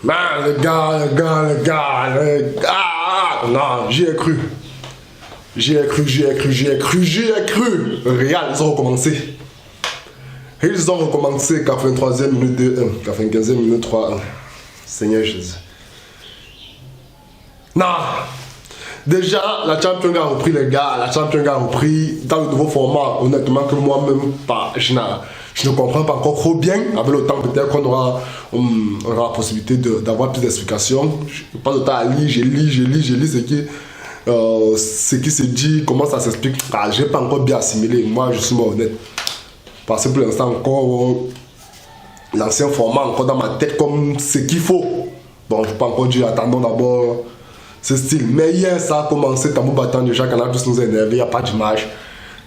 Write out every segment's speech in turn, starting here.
Man, les gars. Non, j'y ai cru. J'y ai cru. Real, ils ont recommencé. 83e minute 2-1. 95e minute 3-1. Seigneur Jésus. Non. Déjà, la Champions League a repris, les gars. La Champions League a repris dans le nouveau format. Honnêtement, que moi-même, je ne comprends pas encore trop bien. Avec le temps, peut-être qu'on aura la possibilité d'avoir plus d'explications. Je passe le temps à lire, je lis ce qui se dit, comment ça s'explique. Je n'ai pas encore bien assimilé. Moi, je suis honnête. Parce que pour l'instant, encore l'ancien format, encore dans ma tête, comme ce qu'il faut. Bon, je ne peux pas encore dire, attendons d'abord ce style. Mais hier, ça a commencé, Tamou Battant, déjà, Canal Plus nous a énervé, il n'y a pas d'image.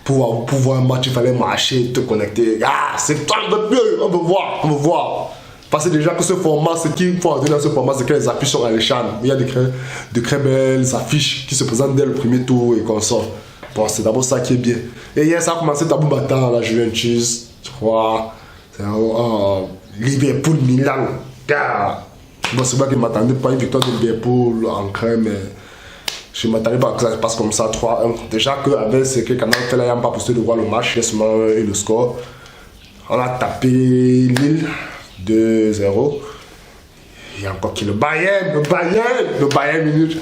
Pour voir un match, il fallait marcher, te connecter. C'est toi, on veut voir. Parce que déjà que ce format, ce qu'il faut entrer dans ce format, c'est que les affiches sont alléchantes. Il y a de très belles affiches qui se présentent dès le premier tour et qu'on sort. Bon, c'est d'abord ça qui est bien. Et hier, ça a commencé Tamou Battant, la Juventus, je crois. Liverpool, Milan. Bon, c'est vrai que je ne m'attendais pas à une victoire de Liverpool en crème, mais je ne m'attendais pas que ça se passe comme ça, 3-1. Déjà qu'avec ce que Canal fait là, il n'y a pas possible de voir le match, j'ai seulement eu le score. On a tapé Lille 2-0. Il y a encore qui le Bayern minute.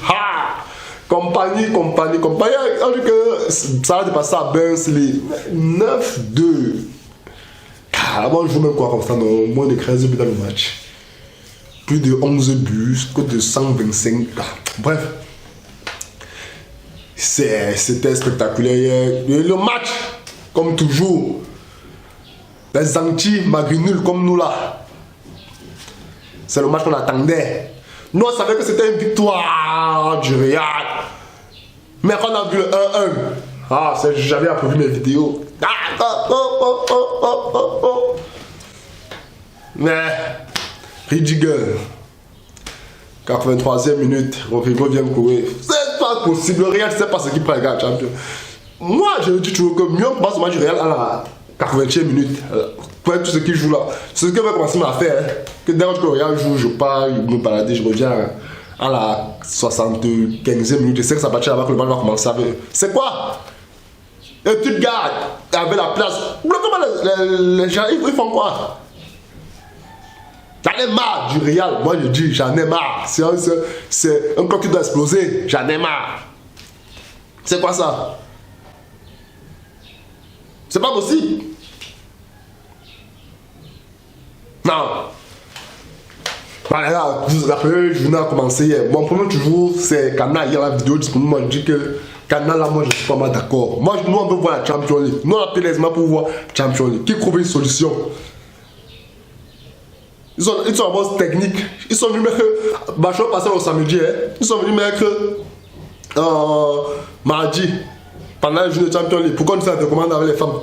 Compagnie. On dit que ça va dépasser à Burnley 9-2. Moi, je joue même quoi comme ça, non, moins de 13 buts dans le match. Plus de 11 buts, que de 125. Bref, c'était spectaculaire. Le match, comme toujours, les anti-malgré nuls comme nous là, c'est le match qu'on attendait. Nous, on savait que c'était une victoire du Real. Mais quand on a vu le 1-1, j'avais approuvé mes vidéos. Mais, Ridiger, 83e minute, Rodrigo vient me courir. C'est pas possible, le Real, c'est pas ce qui prend le gars champion. Moi, je dis toujours que mieux on passe le match du Real à la 80e minute. Pour tout ce qui joue là. C'est ce que va commencer à faire. Que dès que le Real joue, je pars, je me balade, je reviens à la 75e minute. Je sais que ça va là-bas que le match va commencer. C'est quoi? Et tu te gardes avec la place. Les gens, ils font quoi? J'en ai marre du Real. Moi je dis, j'en ai marre. C'est un corps qui doit exploser. J'en ai marre. C'est quoi ça? C'est pas possible. Non. Voilà, la première journée a commencé hier. Mon premier toujours, c'est Canal. Hier, la vidéo disponible, moi je dis que Canal, là, moi je suis pas mal d'accord. Moi, nous, on veut voir la Champions League. Nous, on a appelé les mains pour voir la Champions League. Qui trouve une solution? Ils sont en boss technique. Ils sont venus mettre. Bachon passé au samedi. Ils sont venus mettre mardi. Pendant le jour de Champions League. Pourquoi nous ça recommande avec les femmes?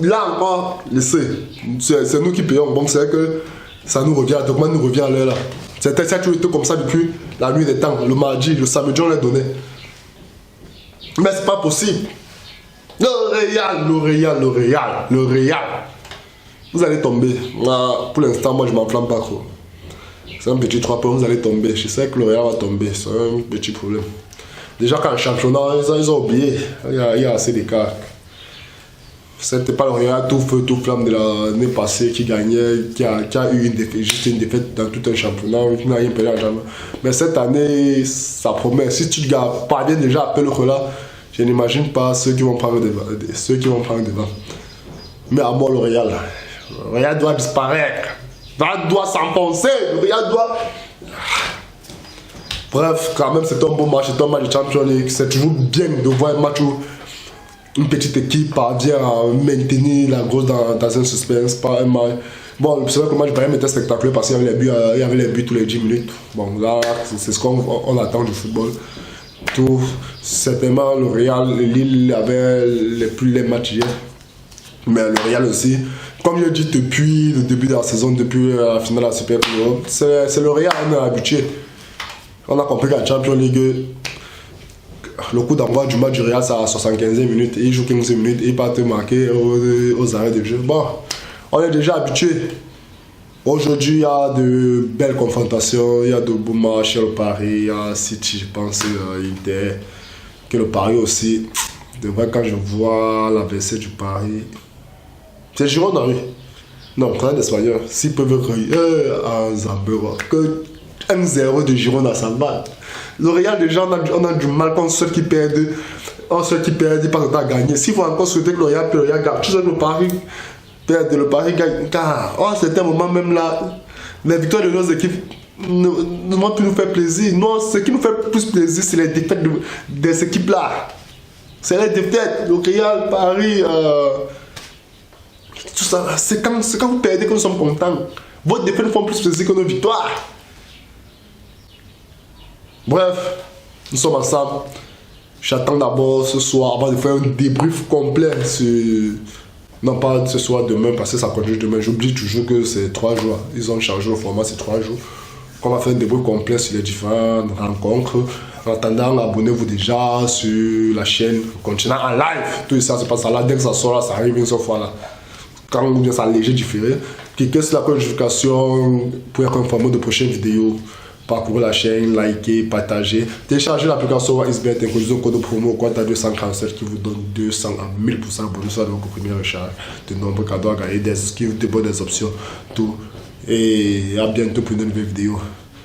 Là encore, c'est nous qui payons. Donc c'est que ça nous revient. Le document nous revient à l'heure là. C'était ça toujours été comme ça depuis la nuit des temps. Le mardi, le samedi, on les donnait. Mais c'est pas possible. Le Real. Vous allez tomber. Pour l'instant, moi je m'enflamme pas trop. C'est un petit 3 points, vous allez tomber. Je sais que le Real va tomber. C'est un petit problème. Déjà quand le championnat, ils ont oublié. Il y a assez d'écart. C'était pas le Real tout feu, tout flamme de l'année passée qui gagnait, qui a eu juste une défaite dans tout un championnat, qui n'a rien perdu à jamais. Mais cette année, ça promet. Si tu parviens déjà à appeler le Real, je n'imagine pas ceux qui vont prendre devant. Mais à moi, le Real doit disparaître. Le Real doit s'enfoncer. Le Real doit. Bref, quand même, c'est un bon match. C'est un match de Champions League. C'est toujours bien de voir un match où une petite équipe parvient à maintenir la grosse dans un suspense. Pas un match. Bon, c'est vrai que le match Bayern était spectaculaire parce qu'il y avait les buts tous les 10 minutes. Bon, là, c'est ce qu'on attend du football. Tout, certainement, le Real, Lille avait les matchs hier. Mais le Real aussi, comme je dis depuis le début de la saison, depuis la finale de la Super Coupe, c'est le Real, on est habitué. On a compris qu'à Champions League, le coup d'envoi du match du Real, c'est à 75e minute, et il joue 15 minutes, et il part te marquer aux arrêts de jeu. Bon, on est déjà habitué. Aujourd'hui, il y a de belles confrontations, il y a de beaux matchs, il y a le Paris, il y a City, je pense, Inter, que le Paris aussi. De vrai, quand je vois l'adversaire du Paris, c'est Girona, oui. Non, quand même d'Espagnol, s'ils peuvent rire à Zambéwa, que 1-0 de Girona, ça va. Le Real, déjà, on a du mal contre ceux qui perdent. Ceux qui perdent, pas de temps à gagner. S'il faut encore souhaiter que le Real gagne, tu sais, le Paris perd, le Paris gagne. Car, à un certain moment, même là, les victoires de nos équipes ne vont plus nous faire plaisir. Non, ce qui nous fait plus plaisir, c'est les défaites des équipes-là. C'est les défaites. Le Real, Paris, tout ça. C'est quand vous perdez que nous sommes contents. Vos défaites nous font plus plaisir que nos victoires. Bref, nous sommes ensemble. J'attends d'abord ce soir, avant de faire un débrief complet non pas ce soir, demain, parce que ça continue demain. J'oublie toujours que c'est 3 jours. Ils ont changé le format, c'est 3 jours. On va faire un débrief complet sur les différentes rencontres. En attendant, abonnez-vous déjà sur la chaîne. Continuez en live. Tout ça se passe là. Dès que ça sort là, ça arrive une seule fois là. Quand on vient, ça léger différé. Cliquez sur la notification pour être informé de prochaines vidéos. Parcourez la chaîne, likez, partagez. Téléchargez l'application SBT, introduisez le code promo Quanta 247 qui vous donne 200 à 1000% bonus à votre premier recharge. De nombreux cadeaux à gagner, des skills, des bonnes options, tout. Et à bientôt pour une nouvelle vidéo.